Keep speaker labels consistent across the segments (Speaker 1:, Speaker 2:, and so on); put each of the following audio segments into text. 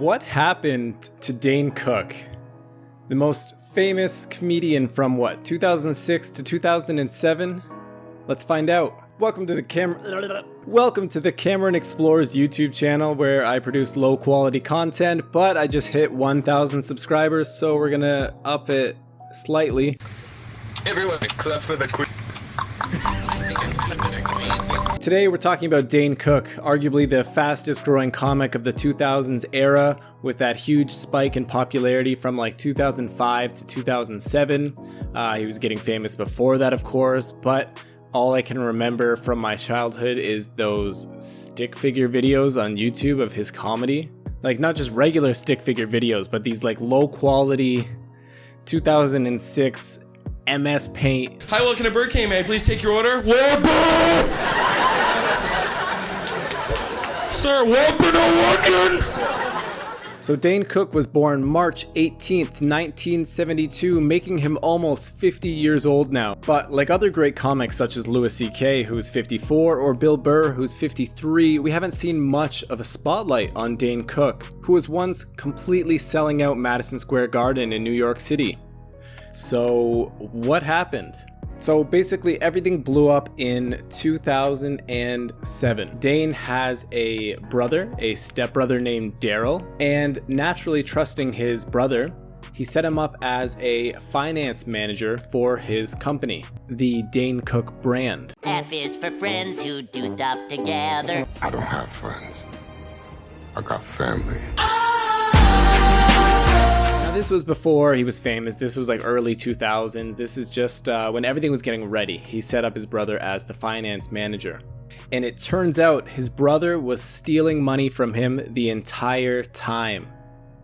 Speaker 1: What happened to Dane Cook? The most famous comedian from what, 2006 to 2007? Let's find out. Welcome to the Cameron Explores YouTube channel, where I produce low quality content, but I just hit 1,000 subscribers, so we're gonna up it slightly.
Speaker 2: Everyone except for the queen.
Speaker 1: Today we're talking about Dane Cook, arguably the fastest growing comic of the 2000s era, with that huge spike in popularity from like 2005 to 2007. He was getting famous before that, of course, but all I can remember from my childhood is those stick figure videos on YouTube of his comedy. Like, not just regular stick figure videos, but these like low quality 2006 MS Paint.
Speaker 3: Hi, welcome to Burger King. May I please take your order? Sir, welcome to London!
Speaker 1: So Dane Cook was born March 18th, 1972, making him almost 50 years old now. But like other great comics such as Louis C.K, who's 54, or Bill Burr, who's 53, we haven't seen much of a spotlight on Dane Cook, who was once completely selling out Madison Square Garden in New York City. So what happened? So basically everything blew up in 2007. Dane has a brother, a stepbrother named Daryl, and naturally trusting his brother, he set him up as a finance manager for his company, the Dane Cook brand.
Speaker 4: F is for friends who do stuff together.
Speaker 2: I don't have friends. I got family.
Speaker 1: This was before he was famous. This was like early 2000s. This is just when everything was getting ready. He set up his brother as the finance manager. And it turns out his brother was stealing money from him the entire time.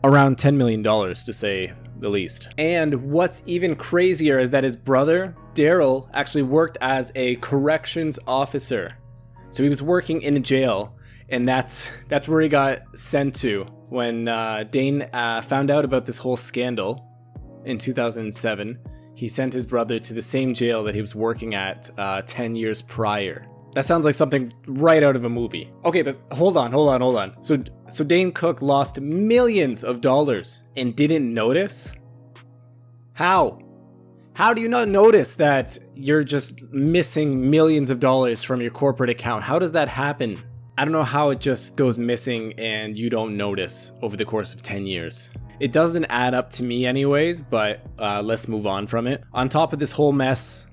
Speaker 1: Around $10 million, to say the least. And what's even crazier is that his brother, Daryl, actually worked as a corrections officer. So he was working in a jail, and that's where he got sent to when Dane found out about this whole scandal in 2007. He sent his brother to the same jail that he was working at 10 years prior. That sounds like something right out of a movie. Okay, but hold on. So Dane Cook lost millions of dollars and didn't notice? How? How do you not notice that you're just missing millions of dollars from your corporate account? How does that happen? I don't know how it just goes missing and you don't notice over the course of 10 years. It doesn't add up to me anyways, but let's move on from it. On top of this whole mess,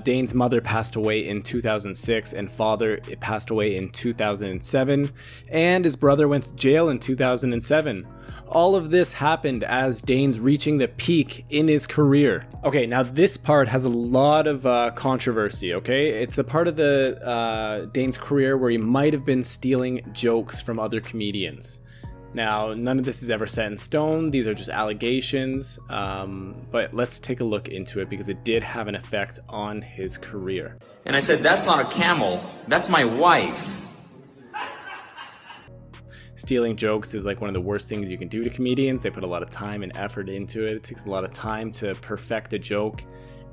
Speaker 1: Dane's mother passed away in 2006 and father passed away in 2007, and his brother went to jail in 2007. All of this happened as Dane's reaching the peak in his career. Okay, now this part has a lot of controversy, okay? It's the part of the Dane's career where he might have been stealing jokes from other comedians. Now, none of this is ever set in stone. These are just allegations, but let's take a look into it because it did have an effect on his career.
Speaker 5: And I said, that's not a camel, that's my wife.
Speaker 1: Stealing jokes is like one of the worst things you can do to comedians. They put a lot of time and effort into it. It takes a lot of time to perfect a joke,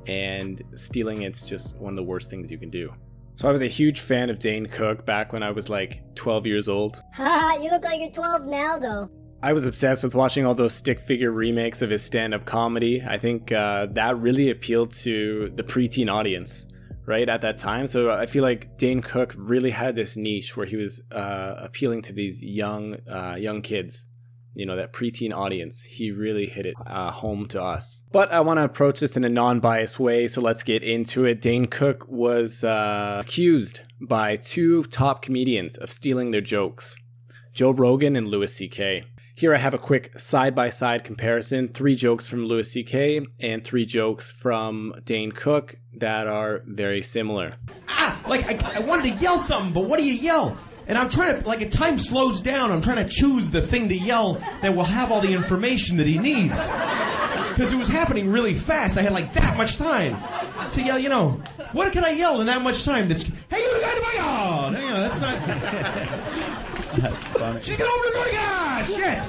Speaker 1: and stealing it's just one of the worst things you can do. So I was a huge fan of Dane Cook back when I was like 12 years old.
Speaker 6: Haha, you look like you're 12 now though.
Speaker 1: I was obsessed with watching all those stick figure remakes of his stand-up comedy. I think that really appealed to the preteen audience, right, at that time. So I feel like Dane Cook really had this niche where he was appealing to these young kids. You know, that preteen audience. He really hit it home to us. But I want to approach this in a non-biased way, so let's get into it. Dane Cook was accused by two top comedians of stealing their jokes, Joe Rogan and Louis C.K. Here I have a quick side-by-side comparison. 3 jokes from Louis C.K. and 3 jokes from Dane Cook that are very similar.
Speaker 7: I wanted to yell something, but what do you yell? And I'm trying to, if time slows down, I'm trying to choose the thing to yell that will have all the information that he needs. Because it was happening really fast. I had that much time to yell, what can I yell in that much time? Hey, you guys, my God! That's not... That's funny. She's going over to go, yeah, shit!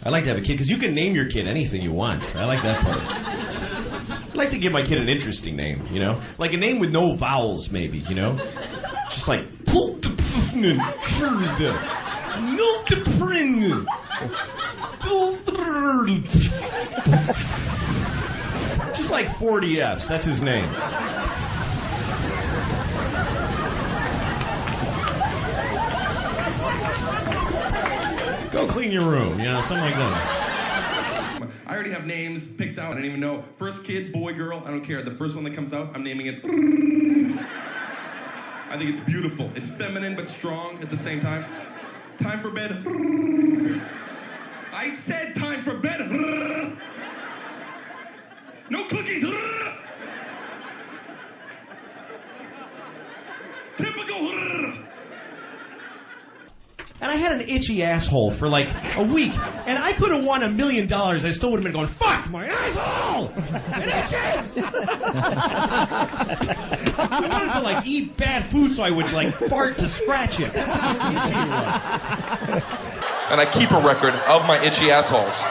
Speaker 7: I like to have a kid, because you can name your kid anything you want. I like that part. I'd like to give my kid an interesting name, Like a name with no vowels, maybe, Just like... Nultepring. Just like 40 F's. That's his name. Go clean your room, something like that.
Speaker 3: I already have names picked out. I don't even know. First kid, boy, girl, I don't care. The first one that comes out, I'm naming it. I think it's beautiful. It's feminine but strong at the same time. Time for bed. I said time for bed. No cookies. Typical.
Speaker 7: And I had an itchy asshole for like a week, and I could have won $1 million. I still would have been going, fuck my asshole! It itches! I wanted to like eat bad food so I would like fart to scratch it. That's how itchy it was.
Speaker 3: And I keep a record of my itchy assholes.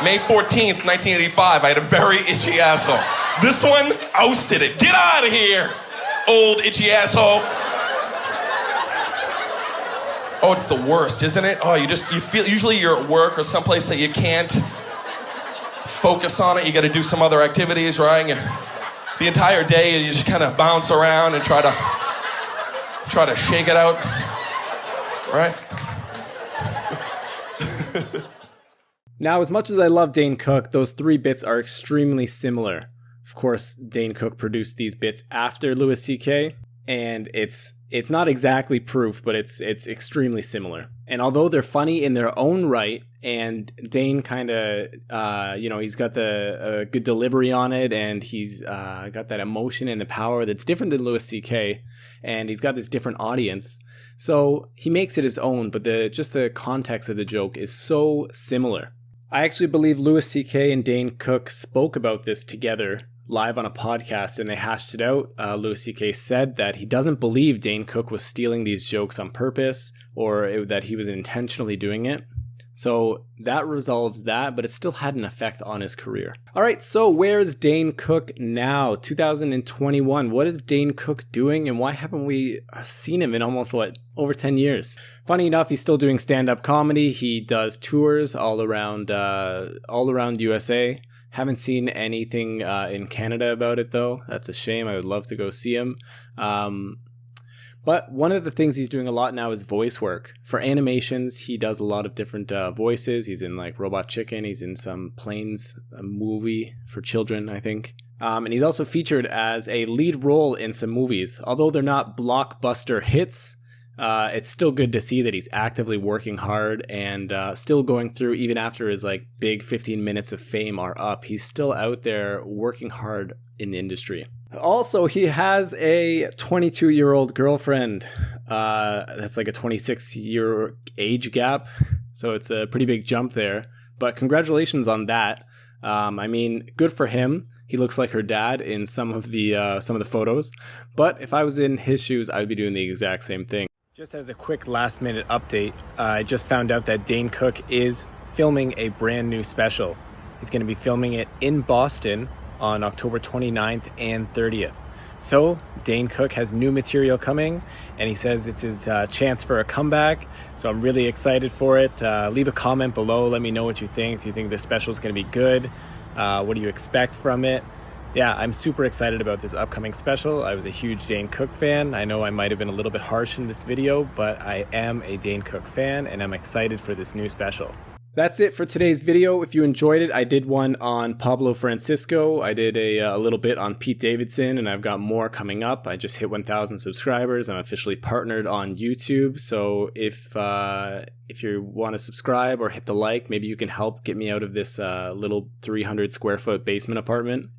Speaker 3: May 14th, 1985, I had a very itchy asshole. This one ousted it. Get out of here, old itchy asshole. Oh, it's the worst, isn't it? Oh, you feel, usually you're at work or someplace that you can't focus on it. You got to do some other activities, right? The entire day you just kind of bounce around and try to shake it out, right?
Speaker 1: Now, as much as I love Dane Cook, those 3 bits are extremely similar. Of course, Dane Cook produced these bits after Louis C.K., and it's not exactly proof, but it's extremely similar. And although they're funny in their own right, and Dane kind of, he's got the good delivery on it, and he's got that emotion and the power that's different than Louis C.K., and he's got this different audience. So he makes it his own, but just the context of the joke is so similar. I actually believe Louis C.K. and Dane Cook spoke about this together live on a podcast, and they hashed it out. Louis C.K. said that he doesn't believe Dane Cook was stealing these jokes on purpose, or that he was intentionally doing it. So that resolves that, but it still had an effect on his career. All right, so where's Dane Cook now? 2021. What is Dane Cook doing, and why haven't we seen him in almost, over 10 years? Funny enough, he's still doing stand-up comedy. He does tours all around USA. Haven't seen anything in Canada about it, though. That's a shame. I would love to go see him. But one of the things he's doing a lot now is voice work. For animations, he does a lot of different voices. He's in Robot Chicken. He's in some Planes movie for children, I think. And he's also featured as a lead role in some movies. Although they're not blockbuster hits, it's still good to see that he's actively working hard and still going through, even after his big 15 minutes of fame are up, he's still out there working hard in the industry. Also, he has a 22-year-old girlfriend. That's like a 26-year age gap, so it's a pretty big jump there. But congratulations on that. Good for him. He looks like her dad in some of the photos. But if I was in his shoes, I'd be doing the exact same thing. Just as a quick last-minute update, I just found out that Dane Cook is filming a brand new special. He's going to be filming it in Boston on October 29th and 30th. So Dane Cook has new material coming, and he says it's his chance for a comeback. So I'm really excited for it. Leave a comment below. Let me know what you think. Do you think this special is going to be good? What do you expect from it? Yeah, I'm super excited about this upcoming special. I was a huge Dane Cook fan. I know I might have been a little bit harsh in this video, but I am a Dane Cook fan, and I'm excited for this new special. That's it for today's video. If you enjoyed it, I did one on Pablo Francisco. I did a little bit on Pete Davidson, and I've got more coming up. I just hit 1,000 subscribers. I'm officially partnered on YouTube. So if you want to subscribe or hit the like, maybe you can help get me out of this little 300 square foot basement apartment.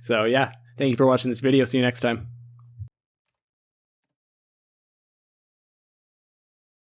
Speaker 1: So yeah, thank you for watching this video. See you next time.